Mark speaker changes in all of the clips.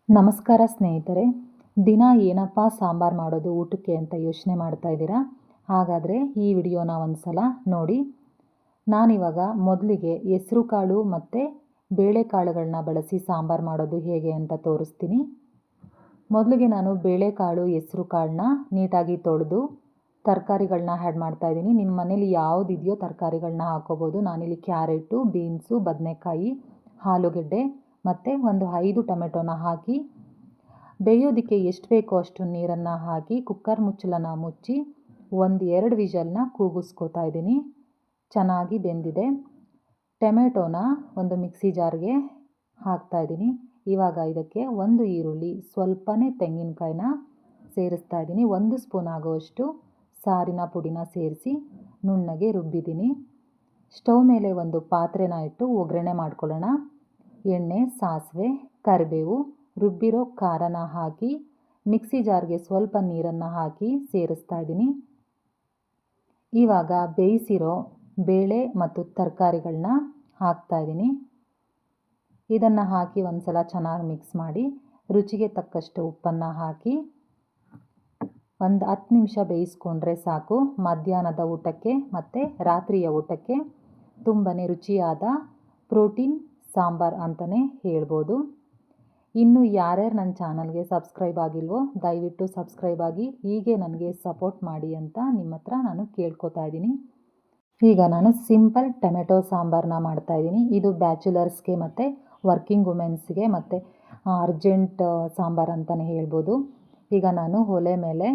Speaker 1: ನಮಸ್ಕಾರ ಸ್ನೇಹಿತರೆ. ದಿನ ಏನಪ್ಪ ಸಾಂಬಾರು ಮಾಡೋದು ಊಟಕ್ಕೆ ಅಂತ ಯೋಚನೆ ಮಾಡ್ತಾ ಇದ್ದೀರಾ? ಹಾಗಾದರೆ ಈ ವಿಡಿಯೋನ ಒಂದು ಸಲ ನೋಡಿ. ನಾನಿವಾಗ ಮೊದಲಿಗೆ ಹೆಸರು ಕಾಳು ಮತ್ತು ಬೇಳೆಕಾಳುಗಳನ್ನ ಬಳಸಿ ಸಾಂಬಾರು ಮಾಡೋದು ಹೇಗೆ ಅಂತ ತೋರಿಸ್ತೀನಿ. ಮೊದಲಿಗೆ ನಾನು ಬೇಳೆಕಾಳು ಹೆಸರು ಕಾಳನ್ನ ನೀಟಾಗಿ ತೊಳೆದು ತರಕಾರಿಗಳನ್ನ ಆ್ಯಡ್ ಮಾಡ್ತಾಯಿದ್ದೀನಿ. ನಿಮ್ಮ ಮನೇಲಿ ಯಾವುದಿದೆಯೋ ತರಕಾರಿಗಳನ್ನ ಹಾಕ್ಕೋಬೋದು. ನಾನಿಲ್ಲಿ ಕ್ಯಾರೆಟು, ಬೀನ್ಸು, ಬದನೆಕಾಯಿ, ಆಲೂಗೆಡ್ಡೆ ಮತ್ತು ಒಂದು 5 ಟೊಮೆಟೊನ ಹಾಕಿ ಬೇಯೋದಕ್ಕೆ ಎಷ್ಟು ಬೇಕೋ ಅಷ್ಟು ನೀರನ್ನು ಹಾಕಿ ಕುಕ್ಕರ್ ಮುಚ್ಚಳನ ಮುಚ್ಚಿ 1-2 ವಿಷಲ್ನ ಕೂಗಿಸ್ಕೋತಾ ಇದ್ದೀನಿ. ಚೆನ್ನಾಗಿ ಬೆಂದಿದೆ. ಟೊಮೆಟೊನ ಒಂದು ಮಿಕ್ಸಿ ಜಾರ್ಗೆ ಹಾಕ್ತಾಯಿದ್ದೀನಿ. ಇವಾಗ ಇದಕ್ಕೆ 1 ಈರುಳ್ಳಿ, ಸ್ವಲ್ಪನೇ ತೆಂಗಿನಕಾಯಿನ ಸೇರಿಸ್ತಾ ಇದ್ದೀನಿ. 1 ಸ್ಪೂನ್ ಆಗುವಷ್ಟು ಸಾರಿನ ಪುಡಿನ ಸೇರಿಸಿ ನುಣ್ಣಗೆ ರುಬ್ಬಿದ್ದೀನಿ. ಸ್ಟವ್ ಮೇಲೆ ಒಂದು ಪಾತ್ರೆನ ಇಟ್ಟು ಒಗ್ಗರಣೆ ಮಾಡ್ಕೊಳ್ಳೋಣ. ಎಣ್ಣೆ, ಸಾಸಿವೆ, ಕರಿಬೇವು, ರುಬ್ಬಿರೋ ಖಾರನ ಹಾಕಿ ಮಿಕ್ಸಿ ಜಾರ್ಗೆ ಸ್ವಲ್ಪ ನೀರನ್ನು ಹಾಕಿ ಸೇರಿಸ್ತಾ ಇದ್ದೀನಿ. ಇವಾಗ ಬೇಯಿಸಿರೋ ಬೇಳೆ ಮತ್ತು ತರಕಾರಿಗಳನ್ನ ಹಾಕ್ತಾ ಇದ್ದೀನಿ. ಇದನ್ನು ಹಾಕಿ ಒಂದು ಸಲ ಚೆನ್ನಾಗಿ ಮಿಕ್ಸ್ ಮಾಡಿ ರುಚಿಗೆ ತಕ್ಕಷ್ಟು ಉಪ್ಪನ್ನು ಹಾಕಿ ಒಂದು 10 ನಿಮಿಷ ಬೇಯಿಸ್ಕೊಂಡ್ರೆ ಸಾಕು. ಮಧ್ಯಾಹ್ನದ ಊಟಕ್ಕೆ ಮತ್ತು ರಾತ್ರಿಯ ಊಟಕ್ಕೆ ತುಂಬಾ ರುಚಿಯಾದ ಪ್ರೋಟೀನ್ ಸಾಂಬಾರು ಅಂತಲೇ ಹೇಳ್ಬೋದು. ಇನ್ನು ಯಾರ್ಯಾರು ನನ್ನ ಚಾನಲ್ಗೆ ಸಬ್ಸ್ಕ್ರೈಬ್ ಆಗಿಲ್ವೋ ದಯವಿಟ್ಟು ಸಬ್ಸ್ಕ್ರೈಬ್ ಆಗಿ ಹೀಗೆ ನನಗೆ ಸಪೋರ್ಟ್ ಮಾಡಿ ಅಂತ ನಿಮ್ಮ ಹತ್ರ ನಾನು ಕೇಳ್ಕೊತಾ ಇದ್ದೀನಿ. ಈಗ ನಾನು ಸಿಂಪಲ್ ಟೊಮೆಟೊ ಸಾಂಬಾರನ್ನ ಮಾಡ್ತಾಯಿದ್ದೀನಿ. ಇದು ಬ್ಯಾಚುಲರ್ಸ್ಗೆ ಮತ್ತು ವರ್ಕಿಂಗ್ ವುಮೆನ್ಸ್ಗೆ ಮತ್ತು ಅರ್ಜೆಂಟ್ ಸಾಂಬಾರು ಅಂತಲೇ ಹೇಳ್ಬೋದು. ಈಗ ನಾನು ಒಲೆ ಮೇಲೆ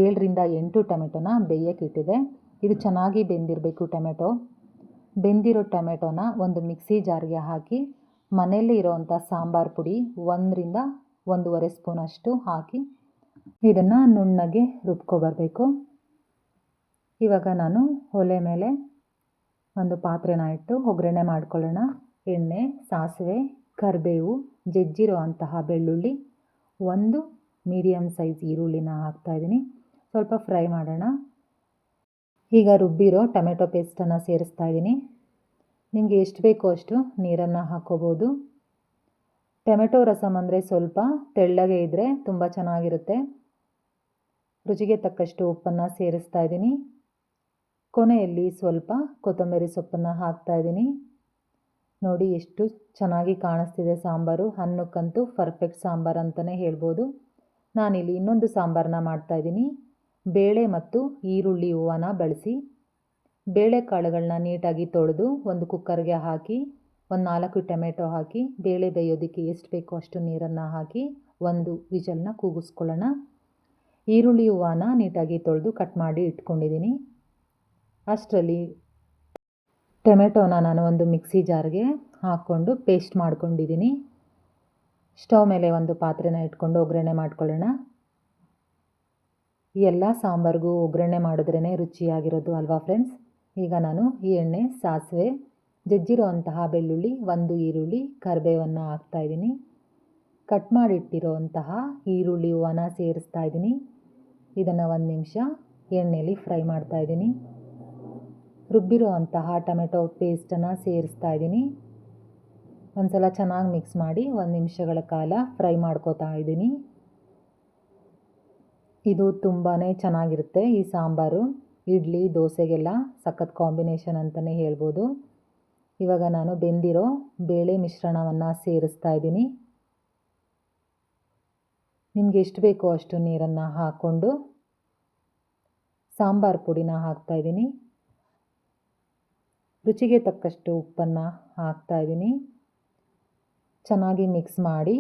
Speaker 1: 7-8 ಟೊಮೆಟೊನ ಬೇಯೋಕ್ಕಿಟ್ಟಿದೆ. ಇದು ಚೆನ್ನಾಗಿ ಬೆಂದಿರಬೇಕು ಟೊಮೆಟೊ. ಬೆಂದಿರೋ ಟೊಮೆಟೊನ ಒಂದು ಮಿಕ್ಸಿ ಜಾರ್ಗೆ ಹಾಕಿ ಮನೆಯಲ್ಲಿ ಇರೋವಂಥ ಸಾಂಬಾರು ಪುಡಿ 1-1.5 ಸ್ಪೂನಷ್ಟು ಹಾಕಿ ಇದನ್ನು ನುಣ್ಣಗೆ ರುಬ್ಕೊಬರಬೇಕು. ಇವಾಗ ನಾನು ಒಲೆ ಮೇಲೆ ಒಂದು ಪಾತ್ರೆನ ಇಟ್ಟು ಒಗ್ಗರಣೆ ಮಾಡ್ಕೊಳ್ಳೋಣ. ಎಣ್ಣೆ, ಸಾಸಿವೆ, ಕರಿಬೇವು, ಜಜ್ಜಿರೋ ಅಂತಹ ಬೆಳ್ಳುಳ್ಳಿ, 1 ಮೀಡಿಯಮ್ ಸೈಜ್ ಈರುಳ್ಳಿನ ಹಾಕ್ತಾಯಿದ್ದೀನಿ. ಸ್ವಲ್ಪ ಫ್ರೈ ಮಾಡೋಣ. ಈಗ ರುಬ್ಬಿರೋ ಟೊಮೆಟೊ ಪೇಸ್ಟನ್ನು ಸೇರಿಸ್ತಾ ಇದ್ದೀನಿ. ನಿಮಗೆ ಎಷ್ಟು ಬೇಕೋ ಅಷ್ಟು ನೀರನ್ನು ಹಾಕ್ಕೋಬೋದು. ಟೊಮೆಟೊ ರಸಮ್ ಅಂದರೆ ಸ್ವಲ್ಪ ತೆಳ್ಳಗೆ ಇದ್ದರೆ ತುಂಬ ಚೆನ್ನಾಗಿರುತ್ತೆ. ರುಚಿಗೆ ತಕ್ಕಷ್ಟು ಉಪ್ಪನ್ನು ಸೇರಿಸ್ತಾ ಇದ್ದೀನಿ. ಕೊನೆಯಲ್ಲಿ ಸ್ವಲ್ಪ ಕೊತ್ತಂಬರಿ ಸೊಪ್ಪನ್ನು ಹಾಕ್ತಾಯಿದ್ದೀನಿ. ನೋಡಿ ಎಷ್ಟು ಚೆನ್ನಾಗಿ ಕಾಣಿಸ್ತಿದೆ ಸಾಂಬಾರು. ಅನ್ನಕ್ಕಂತೂ ಪರ್ಫೆಕ್ಟ್ ಸಾಂಬಾರು ಅಂತಲೇ ಹೇಳ್ಬೋದು. ನಾನಿಲ್ಲಿ ಇನ್ನೊಂದು ಸಾಂಬಾರನ್ನ ಮಾಡ್ತಾಯಿದ್ದೀನಿ. ಬೇಳೆ ಮತ್ತು ಈರುಳ್ಳಿ ಹೂವನ್ನ ಬಳಸಿ ಬೇಳೆಕಾಳುಗಳನ್ನ ನೀಟಾಗಿ ತೊಳೆದು ಒಂದು ಕುಕ್ಕರ್ಗೆ ಹಾಕಿ 4 ಟೊಮೆಟೊ ಹಾಕಿ ಬೇಳೆ ಬೇಯೋದಕ್ಕೆ ಎಷ್ಟು ಬೇಕೋ ಅಷ್ಟು ನೀರನ್ನು ಹಾಕಿ 1 ವಿಷಲ್ನ ಕೂಗಿಸ್ಕೊಳ್ಳೋಣ. ಈರುಳ್ಳಿ ಹೂವನ್ನ ನೀಟಾಗಿ ತೊಳೆದು ಕಟ್ ಮಾಡಿ ಇಟ್ಕೊಂಡಿದ್ದೀನಿ. ಅಷ್ಟರಲ್ಲಿ ಟೊಮೆಟೊನ ನಾನು ಒಂದು ಮಿಕ್ಸಿ ಜಾರ್ಗೆ ಹಾಕ್ಕೊಂಡು ಪೇಸ್ಟ್ ಮಾಡ್ಕೊಂಡಿದ್ದೀನಿ. ಸ್ಟವ್ ಮೇಲೆ ಒಂದು ಪಾತ್ರೆನ ಇಟ್ಕೊಂಡು ಒಗ್ಗರಣೆ ಮಾಡ್ಕೊಳ್ಳೋಣ. ಎಲ್ಲ ಸಾಂಬಾರಿಗೂ ಒಗ್ಗರಣೆ ಮಾಡಿದ್ರೇ ರುಚಿಯಾಗಿರೋದು ಅಲ್ವಾ ಫ್ರೆಂಡ್ಸ್. ಈಗ ನಾನು ಈ ಎಣ್ಣೆ, ಸಾಸಿವೆ, ಜಜ್ಜಿರೋ ಅಂತಹ ಬೆಳ್ಳುಳ್ಳಿ, 1 ಈರುಳ್ಳಿ, ಕರಿಬೇವನ್ನು ಹಾಕ್ತಾಯಿದ್ದೀನಿ. ಕಟ್ ಮಾಡಿಟ್ಟಿರೋ ಅಂತಹ ಈರುಳ್ಳಿ ಹೂವನ್ನ ಸೇರಿಸ್ತಾ ಇದ್ದೀನಿ. ಇದನ್ನು 1 ನಿಮಿಷ ಎಣ್ಣೆಯಲ್ಲಿ ಫ್ರೈ ಮಾಡ್ತಾಯಿದ್ದೀನಿ. ರುಬ್ಬಿರೋ ಅಂತಹ ಟೊಮೆಟೊ ಪೇಸ್ಟನ್ನು ಸೇರಿಸ್ತಾ ಇದ್ದೀನಿ. ಒಂದು ಸಲ ಚೆನ್ನಾಗಿ ಮಿಕ್ಸ್ ಮಾಡಿ 1 ನಿಮಿಷಗಳ ಕಾಲ ಫ್ರೈ ಮಾಡ್ಕೋತಾ ಇದ್ದೀನಿ. ಇದು ತುಂಬಾ ಚೆನ್ನಾಗಿರುತ್ತೆ ಈ ಸಾಂಬಾರು. ಇಡ್ಲಿ, ದೋಸೆಗೆಲ್ಲ ಸಖತ್ ಕಾಂಬಿನೇಷನ್ ಅಂತಲೇ ಹೇಳ್ಬೋದು. ಇವಾಗ ನಾನು ಬೆಂದಿರೋ ಬೇಳೆ ಮಿಶ್ರಣವನ್ನು ಸೇರಿಸ್ತಾ ಇದ್ದೀನಿ. ನಿಮಗೆ ಎಷ್ಟು ಬೇಕೋ ಅಷ್ಟು ನೀರನ್ನು ಹಾಕ್ಕೊಂಡು ಸಾಂಬಾರು ಪುಡಿನ ಹಾಕ್ತಾಯಿದ್ದೀನಿ. ರುಚಿಗೆ ತಕ್ಕಷ್ಟು ಉಪ್ಪನ್ನು ಹಾಕ್ತಾಯಿದ್ದೀನಿ. ಚೆನ್ನಾಗಿ ಮಿಕ್ಸ್ ಮಾಡಿ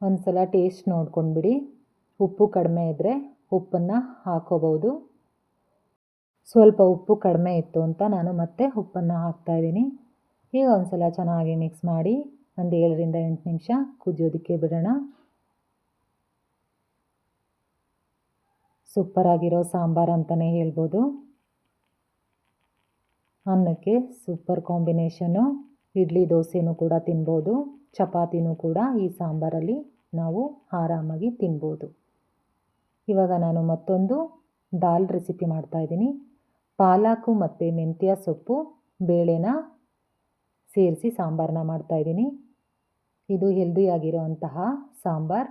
Speaker 1: ಒಂದು ಸಲ ಟೇಸ್ಟ್ ನೋಡ್ಕೊಂಡ್ಬಿಡಿ. ಉಪ್ಪು ಕಡಿಮೆ ಇದ್ದರೆ ಉಪ್ಪನ್ನು ಹಾಕ್ಕೋಬೋದು. ಸ್ವಲ್ಪ ಉಪ್ಪು ಕಡಿಮೆ ಇತ್ತು ಅಂತ ನಾನು ಮತ್ತೆ ಉಪ್ಪನ್ನು ಹಾಕ್ತಾಯಿದ್ದೀನಿ. ಈಗ ಒಂದು ಸಲ ಚೆನ್ನಾಗಿ ಮಿಕ್ಸ್ ಮಾಡಿ ಒಂದು 7-8 ನಿಮಿಷ ಕುದಿಯೋದಕ್ಕೆ ಬಿಡೋಣ. ಸೂಪರಾಗಿರೋ ಸಾಂಬಾರು ಅಂತಲೇ ಹೇಳ್ಬೋದು. ಅನ್ನಕ್ಕೆ ಸೂಪರ್ ಕಾಂಬಿನೇಷನ್ನು. ಇಡ್ಲಿ, ದೋಸೆನೂ ಕೂಡ ತಿನ್ಬೋದು. ಚಪಾತಿನೂ ಕೂಡ ಈ ಸಾಂಬಾರಲ್ಲಿ ನಾವು ಆರಾಮಾಗಿ ತಿನ್ಬೋದು. ಇವಾಗ ನಾನು ಮತ್ತೊಂದು ದಾಲ್ ರೆಸಿಪಿ ಮಾಡ್ತಾಯಿದ್ದೀನಿ. ಪಾಲಕು ಮತ್ತು ಮೆಂತ್ಯ ಸೊಪ್ಪು ಬೇಳೆನ ಸೇರಿಸಿ ಸಾಂಬಾರನ್ನ ಮಾಡ್ತಾಯಿದ್ದೀನಿ. ಇದು ಹೆಲ್ದಿಯಾಗಿರೋಂತಹ ಸಾಂಬಾರ್.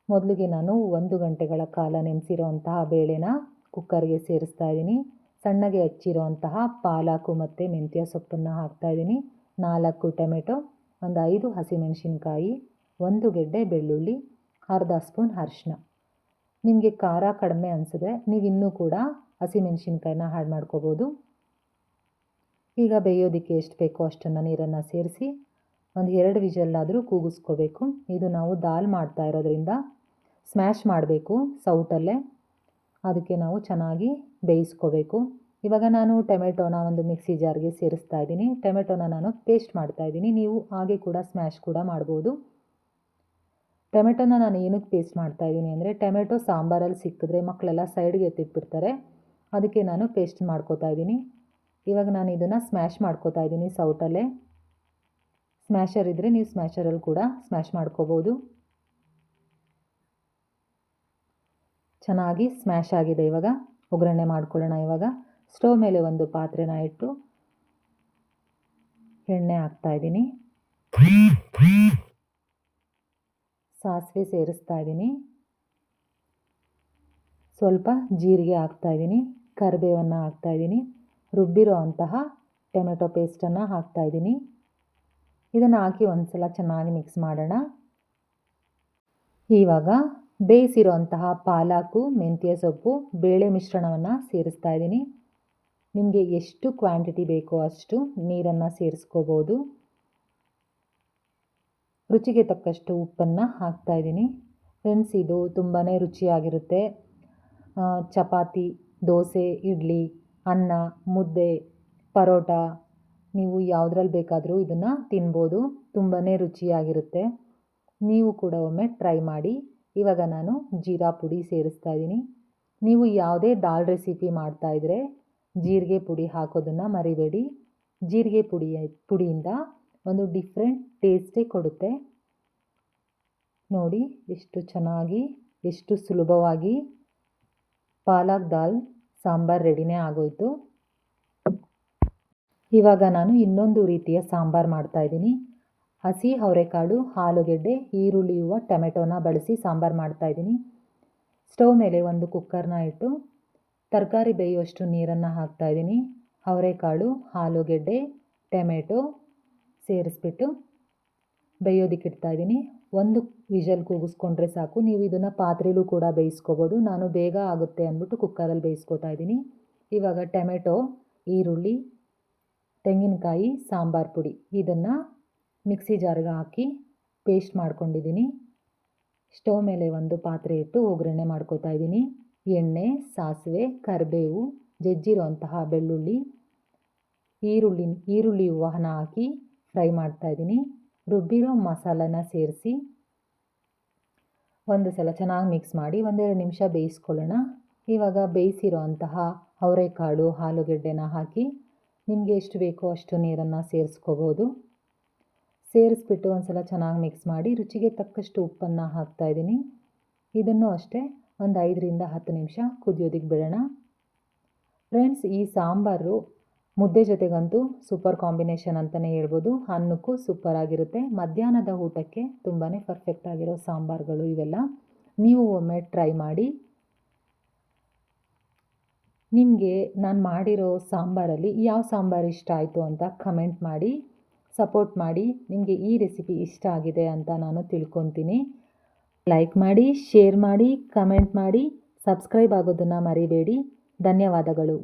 Speaker 1: ಮೊದಲಿಗೆ ನಾನು 1 ಗಂಟೆಗಳ ಕಾಲ ನೆನೆಸಿರೋಂತಹ ಬೇಳೆನ ಕುಕ್ಕರ್ಗೆ ಸೇರಿಸ್ತಾ ಇದ್ದೀನಿ. ಸಣ್ಣಗೆ ಹಚ್ಚಿರೋಂತಹ ಪಾಲಕು ಮತ್ತು ಮೆಂತ್ಯ ಸೊಪ್ಪನ್ನು ಹಾಕ್ತಾಯಿದ್ದೀನಿ. 4 ಟೊಮೆಟೊ, ಒಂದು 5 ಹಸಿಮೆಣಸಿನ್ಕಾಯಿ, 1 ಗೆಡ್ಡೆ ಬೆಳ್ಳುಳ್ಳಿ, ಅರ್ಧ ಸ್ಪೂನ್ ಅರಿಶಿನ. ನಿಮಗೆ ಖಾರ ಕಡಿಮೆ ಅನಿಸಿದ್ರೆ ನೀವು ಇನ್ನೂ ಕೂಡ ಹಸಿಮೆಣಸಿನ್ಕಾಯಿನ ಆ್ಯಡ್ ಮಾಡ್ಕೋಬೋದು. ಈಗ ಬೇಯೋದಕ್ಕೆ ಎಷ್ಟು ಬೇಕೋ ಅಷ್ಟನ್ನು ನೀರನ್ನು ಸೇರಿಸಿ ಒಂದು 2 ವಿಷಲ್ಲಾದರೂ ಕೂಗಿಸ್ಕೋಬೇಕು. ಇದು ನಾವು ದಾಲ್ ಮಾಡ್ತಾ ಇರೋದ್ರಿಂದ ಸ್ಮ್ಯಾಶ್ ಮಾಡಬೇಕು ಸೌಟಲ್ಲೇ, ಅದಕ್ಕೆ ನಾವು ಚೆನ್ನಾಗಿ ಬೇಯಿಸ್ಕೋಬೇಕು. ಇವಾಗ ನಾನು ಟೊಮೆಟೊನ ಒಂದು ಮಿಕ್ಸಿ ಜಾರ್ಗೆ ಸೇರಿಸ್ತಾ ಇದ್ದೀನಿ. ಟೊಮೆಟೊನ ನಾನು ಪೇಸ್ಟ್ ಮಾಡ್ತಾ ಇದ್ದೀನಿ. ನೀವು ಹಾಗೆ ಕೂಡ ಸ್ಮ್ಯಾಶ್ ಕೂಡ ಮಾಡ್ಬೋದು. ಟೊಮೆಟೊನ ನಾನು ಏನಕ್ಕೆ ಪೇಸ್ಟ್ ಮಾಡ್ತಾ ಇದ್ದೀನಿ ಅಂದರೆ ಟೊಮೆಟೊ ಸಾಂಬಾರಲ್ಲಿ ಸಿಕ್ಕಿದ್ರೆ ಮಕ್ಕಳೆಲ್ಲ ಸೈಡ್ಗೆ ಎತ್ತಿಟ್ಬಿಡ್ತಾರೆ. ಅದಕ್ಕೆ ನಾನು ಪೇಸ್ಟ್ ಮಾಡ್ಕೋತಾ ಇದ್ದೀನಿ. ಇವಾಗ ನಾನು ಇದನ್ನು ಸ್ಮ್ಯಾಶ್ ಮಾಡ್ಕೋತಾ ಇದ್ದೀನಿ ಸೌಟಲ್ಲೇ. ಸ್ಮ್ಯಾಶರ್ ಇದ್ದರೆ ನೀವು ಸ್ಮ್ಯಾಶರಲ್ಲಿ ಕೂಡ ಸ್ಮ್ಯಾಶ್ ಮಾಡ್ಕೋಬೋದು. ಚೆನ್ನಾಗಿ ಸ್ಮ್ಯಾಶ್ ಆಗಿದೆ. ಇವಾಗ ಒಗ್ಗರಣೆ ಮಾಡ್ಕೊಳ್ಳೋಣ. ಇವಾಗ ಸ್ಟವ್ ಮೇಲೆ ಒಂದು ಪಾತ್ರೆನ ಇಟ್ಟು ಎಣ್ಣೆ ಹಾಕ್ತಾಯಿದ್ದೀನಿ. ಸಾಸಿವೆ ಸೇರಿಸ್ತಾ ಇದ್ದೀನಿ. ಸ್ವಲ್ಪ ಜೀರಿಗೆ ಹಾಕ್ತಾಯಿದ್ದೀನಿ. ಕರಿಬೇವನ್ನು ಹಾಕ್ತಾಯಿದ್ದೀನಿ. ರುಬ್ಬಿರೋ ಅಂತಹ ಟೊಮೆಟೊ ಪೇಸ್ಟನ್ನು ಹಾಕ್ತಾಯಿದ್ದೀನಿ. ಇದನ್ನು ಹಾಕಿ ಒಂದು ಸಲ ಚೆನ್ನಾಗಿ ಮಿಕ್ಸ್ ಮಾಡೋಣ. ಇವಾಗ ಬೇಯಿಸಿರೋ ಅಂತಹ ಪಾಲಕು, ಮೆಂತ್ಯ ಸೊಪ್ಪು, ಬೇಳೆ ಮಿಶ್ರಣವನ್ನು ಸೇರಿಸ್ತಾ ಇದ್ದೀನಿ. ನಿಮಗೆ ಎಷ್ಟು ಕ್ವಾಂಟಿಟಿ ಬೇಕೋ ಅಷ್ಟು ನೀರನ್ನು ಸೇರಿಸ್ಕೋಬೋದು. ರುಚಿಗೆ ತಕ್ಕಷ್ಟು ಉಪ್ಪನ್ನು ಹಾಕ್ತಾಯಿದ್ದೀನಿ. ಫ್ರೆಂಡ್ಸ್, ಇದು ತುಂಬಾ ರುಚಿಯಾಗಿರುತ್ತೆ. ಚಪಾತಿ, ದೋಸೆ, ಇಡ್ಲಿ, ಅನ್ನ, ಮುದ್ದೆ, ಪರೋಟ ನೀವು ಯಾವುದ್ರಲ್ಲಿ ಬೇಕಾದರೂ ಇದನ್ನು ತಿನ್ಬೋದು. ತುಂಬಾ ರುಚಿಯಾಗಿರುತ್ತೆ. ನೀವು ಕೂಡ ಒಮ್ಮೆ ಟ್ರೈ ಮಾಡಿ. ಇವಾಗ ನಾನು ಜೀರಾ ಪುಡಿ ಸೇರಿಸ್ತಾ ಇದ್ದೀನಿ. ನೀವು ಯಾವುದೇ ದಾಲ್ ರೆಸಿಪಿ ಮಾಡ್ತಾಯಿದ್ರೆ ಜೀರಿಗೆ ಪುಡಿ ಹಾಕೋದನ್ನು ಮರಿಬೇಡಿ. ಜೀರಿಗೆ ಪುಡಿಯಿಂದ ಒಂದು ಡಿಫ್ರೆಂಟ್ ಟೇಸ್ಟೇ ಕೊಡುತ್ತೆ. ನೋಡಿ ಎಷ್ಟು ಚೆನ್ನಾಗಿ, ಎಷ್ಟು ಸುಲಭವಾಗಿ ಪಾಲಕ್ ದಾಲ್ ಸಾಂಬಾರ್ ರೆಡಿನೇ ಆಗೋಯಿತು. ಇವಾಗ ನಾನು ಇನ್ನೊಂದು ರೀತಿಯ ಸಾಂಬಾರು ಮಾಡ್ತಾಯಿದ್ದೀನಿ. ಹಸಿ ಅವರೆಕಾಳು, ಆಲೂಗೆಡ್ಡೆ, ಈರುಳ್ಳಿ, ಹೂವು, ಟೊಮೆಟೊನ ಬಳಸಿ ಸಾಂಬಾರು ಮಾಡ್ತಾಯಿದ್ದೀನಿ. ಸ್ಟವ್ ಮೇಲೆ ಒಂದು ಕುಕ್ಕರ್ನ ಇಟ್ಟು ತರಕಾರಿ ಬೇಯುವಷ್ಟು ನೀರನ್ನು ಹಾಕ್ತಾಯಿದ್ದೀನಿ. ಅವರೆಕಾಳು, ಆಲೂಗೆಡ್ಡೆ, ಟೊಮೆಟೊ ಸೇರಿಸ್ಬಿಟ್ಟು ಬೇಯೋದಕ್ಕೆ ಇಡ್ತಾಯಿದ್ದೀನಿ. 1 ವಿಷಲ್ ಕೂಗಿಸ್ಕೊಂಡ್ರೆ ಸಾಕು. ನೀವು ಇದನ್ನು ಪಾತ್ರೆಲೂ ಕೂಡ ಬೇಯಿಸ್ಕೋಬೋದು. ನಾನು ಬೇಗ ಆಗುತ್ತೆ ಅಂದ್ಬಿಟ್ಟು ಕುಕ್ಕರಲ್ಲಿ ಬೇಯಿಸ್ಕೊತಾ ಇದ್ದೀನಿ. ಇವಾಗ ಟೊಮೆಟೊ, ಈರುಳ್ಳಿ, ತೆಂಗಿನಕಾಯಿ, ಸಾಂಬಾರು ಪುಡಿ ಇದನ್ನು ಮಿಕ್ಸಿ ಜಾರ್ಗೆ ಹಾಕಿ ಪೇಸ್ಟ್ ಮಾಡ್ಕೊಂಡಿದ್ದೀನಿ. ಸ್ಟವ್ ಮೇಲೆ ಒಂದು ಪಾತ್ರೆ ಇಟ್ಟು ಒಗ್ಗರಣೆ ಮಾಡ್ಕೋತಾ ಇದ್ದೀನಿ. ಎಣ್ಣೆ, ಸಾಸಿವೆ, ಕರಿಬೇವು, ಜಜ್ಜಿರೋ ಅಂತಹ ಬೆಳ್ಳುಳ್ಳಿ, ಈರುಳ್ಳಿ ಹೂವನ್ನ ಹಾಕಿ ಫ್ರೈ ಮಾಡ್ತಾಯಿದ್ದೀನಿ. ರುಬ್ಬಿರೋ ಮಸಾಲನ ಸೇರಿಸಿ ಒಂದು ಸಲ ಚೆನ್ನಾಗಿ ಮಿಕ್ಸ್ ಮಾಡಿ 1-2 ನಿಮಿಷ ಬೇಯಿಸ್ಕೊಳ್ಳೋಣ. ಇವಾಗ ಬೇಯಿಸಿರೋ ಅಂತಹ ಅವರೆಕಾಳು, ಆಲೂಗೆಡ್ಡೆನ ಹಾಕಿ ನಿಮಗೆ ಎಷ್ಟು ಬೇಕೋ ಅಷ್ಟು ನೀರನ್ನು ಸೇರಿಸ್ಕೋಬೋದು. ಸೇರಿಸ್ಬಿಟ್ಟು ಒಂದು ಸಲ ಚೆನ್ನಾಗಿ ಮಿಕ್ಸ್ ಮಾಡಿ ರುಚಿಗೆ ತಕ್ಕಷ್ಟು ಉಪ್ಪನ್ನು ಹಾಕ್ತಾಯಿದ್ದೀನಿ. ಇದನ್ನು ಅಷ್ಟೇ ಒಂದು 5-10 ನಿಮಿಷ ಕುದಿಯೋದಕ್ಕೆ ಬಿಡೋಣ. ಫ್ರೆಂಡ್ಸ್, ಈ ಸಾಂಬಾರು ಮುದ್ದೆ ಜೊತೆಗಂತೂ ಸೂಪರ್ ಕಾಂಬಿನೇಷನ್ ಅಂತಲೇ ಹೇಳ್ಬೋದು. ಅನ್ನಕ್ಕೂ ಸೂಪರ್ ಆಗಿರುತ್ತೆ. ಮಧ್ಯಾಹ್ನದ ಊಟಕ್ಕೆ ತುಂಬಾ ಪರ್ಫೆಕ್ಟ್ ಆಗಿರೋ ಸಾಂಬಾರುಗಳು ಇವೆಲ್ಲ. ನೀವು ಒಮ್ಮೆ ಟ್ರೈ ಮಾಡಿ. ನಿಮಗೆ ನಾನು ಮಾಡಿರೋ ಸಾಂಬಾರಲ್ಲಿ ಯಾವ ಸಾಂಬಾರು ಇಷ್ಟ ಆಯಿತು ಅಂತ ಕಮೆಂಟ್ ಮಾಡಿ, ಸಪೋರ್ಟ್ ಮಾಡಿ. ನಿಮಗೆ ಈ ರೆಸಿಪಿ ಇಷ್ಟ ಆಗಿದೆ ಅಂತ ನಾನು ತಿಳ್ಕೊತೀನಿ. ಲೈಕ್ ಮಾಡಿ, ಶೇರ್ ಮಾಡಿ, ಕಮೆಂಟ್ ಮಾಡಿ, ಸಬ್ಸ್ಕ್ರೈಬ್ ಆಗೋದನ್ನು ಮರಿಬೇಡಿ. ಧನ್ಯವಾದಗಳು.